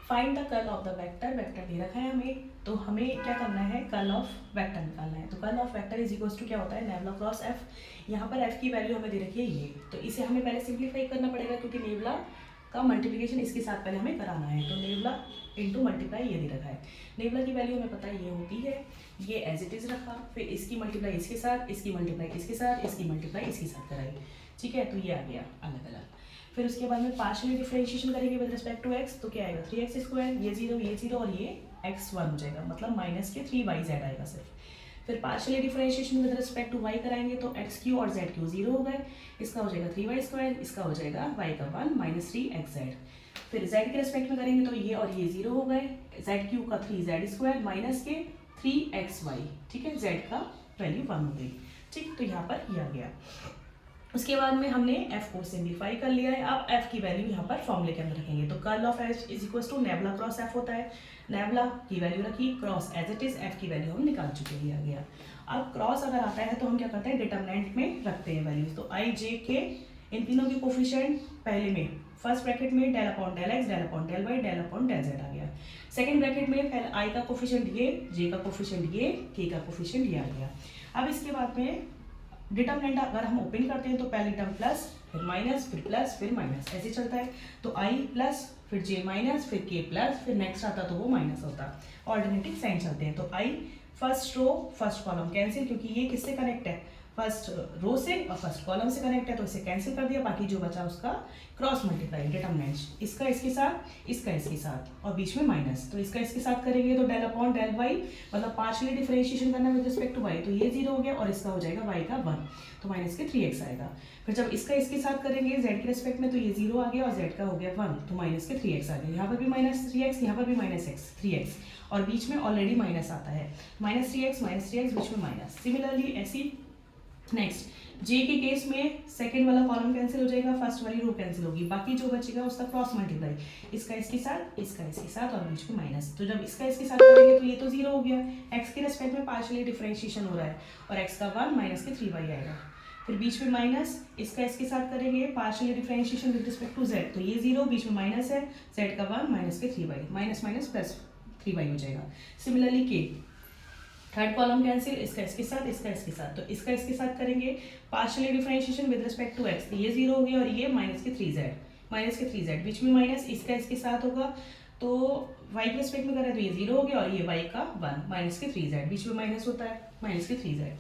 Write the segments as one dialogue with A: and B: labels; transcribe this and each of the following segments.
A: Find the curl of the vector, vector दे रखा है हमें, तो हमें क्या करना है, कर्ल ऑफ वेक्टर निकालना है। तो curl of vector is equals to क्या होता है, नेबला क्रॉस एफ। यहाँ पर एफ की वैल्यू हमें दे रखी है ये, तो इसे हमें पहले सिंप्लीफाई करना पड़ेगा क्योंकि नेबला का मल्टीप्लिकेशन इसके साथ पहले हमें कराना है। तो नेबला इंटू मल्टीप्लाई ये दे रखा है, नेबला की वैल्यू हमें पता है ये होती है, ये एज इट इज रखा, फिर इसकी मल्टीप्लाई इसके साथ, इसकी मल्टीप्लाई इसके साथ, इसकी मल्टीप्लाई इसके साथ कराई, ठीक है। तो ये आ गया अलग अलग। फिर उसके बाद में पार्शियली डिफरेंशिएशन करेंगे विद रिस्पेक्ट टू एक्स, तो क्या आएगा 3x², ये जीरो और ये x1 हो जाएगा, मतलब माइनस के 3yz आएगा सिर्फ। फिर partially differentiation with respect to y कराएंगे तो x³ और z³ 0 हो गए, इसका हो जाएगा 3y², इसका हो जाएगा y का 1 माइनस 3xz। फिर z के रिस्पेक्ट में करेंगे तो ये और ये 0 हो गए, z³ का 3z² माइनस के 3xy, ठीक है, z का वैल्यू 1 हो गई, ठीक। तो यहाँ पर ये आ गया। उसके बाद में हमने f को सिंप्लीफाई कर लिया है। अब f की वैल्यू यहाँ पर फॉर्मूले के अंदर रखेंगे, तो curl of f is equal to nabla cross f होता है, नेबला की वैल्यू रखी, cross as it is, f की वैल्यू हम निकाल चुके हैं, आ गया। अब क्रॉस अगर आता है तो हम क्या करते हैं, डिटरमिनेंट में रखते हैं वैल्यूज, तो i j k इन तीनों के कोफिशिएंट पहले में फर्स्ट ब्रैकेट में del upon del x, del upon del y, del upon del z आ गया। सेकंड ब्रैकेट में पहले i का कोफिशिएंट ये, j का कोफिशिएंट ये, k का कोफिशिएंट ये आ गया। अब इसके बाद में डिटरमिनेंट अगर हम ओपन करते हैं तो पहली टर्म प्लस, फिर माइनस, फिर प्लस, फिर माइनस, ऐसे चलता है। तो i प्लस, फिर j माइनस, फिर k प्लस, फिर नेक्स्ट आता तो वो माइनस होता, ऑल्टरनेटिव साइन चलते हैं। तो i first row first column cancel, क्योंकि ये किससे कनेक्ट है, फर्स्ट रो से और फर्स्ट कॉलम से कनेक्ट है, तो इसे कैंसिल कर दिया, बाकी जो बचा उसका क्रॉस मल्टीप्लाई डिटरमिनेंट, इसका इसके साथ, इसका इसके साथ और बीच में माइनस, तो इसका इसके साथ करेंगे तो डेल अपॉन डेल वाई, मतलब पार्शियली डिफरेंशिएशन करना विद रिस्पेक्ट टू वाई, तो ये 0 हो गया और इसका हो जाएगा y का 1, तो माइनस के 3x आएगा। फिर जब इसका इसके साथ करेंगे z के रिस्पेक्ट में, तो ये 0 आ गया और z का हो गया 1, तो माइनस के 3x आ गया, यहाँ पर भी माइनस 3x, यहाँ पर भी माइनस x 3x, और बीच में ऑलरेडी माइनस आता है, माइनस 3x बीच में माइनस। सिमिलरली ऐसी नेक्स्ट जे के केस में सेकंड वाला कॉलम कैंसिल हो जाएगा, फर्स्ट वाली रो कैंसिल होगी, बाकी जो बचेगा उसका क्रॉस मल्टीप्लाई, इसका इसके साथ, इसका इसके साथ और बीच में माइनस। तो जब इसका इसके साथ करेंगे तो ये तो 0 हो गया, x के रिस्पेक्ट में पार्शियली डिफरेंशिएशन हो रहा है और x का 1 माइनस के 3y आएगा, फिर बीच में माइनस, इसका इसके साथ करेंगे partially differentiation with respect to z, तो ये 0, बीच में माइनस है, z का 1 माइनस के 3y, minus minus plus 3y हो जाएगा। Similarly k third column cancel, इसका इसके साथ, इसका इसके साथ, तो इसका इसके साथ करेंगे partially differentiation with respect to x, तो ये 0 हो गया और ये माइनस के 3z, बीच में माइनस, इसका इसके साथ होगा, तो y के रिस्पेक्ट में करें तो ये 0 हो गया और ये y का 1 माइनस के 3z, बीच में माइनस होता है, माइनस के 3z,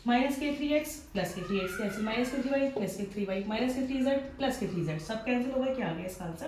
A: माइनस के 3x प्लस के 3x कैंसिल, माइनस के 3y प्लस के 3y, माइनस के 3z प्लस के 3z, सब कैंसिल हो गया, क्या आ गया इसका आंसर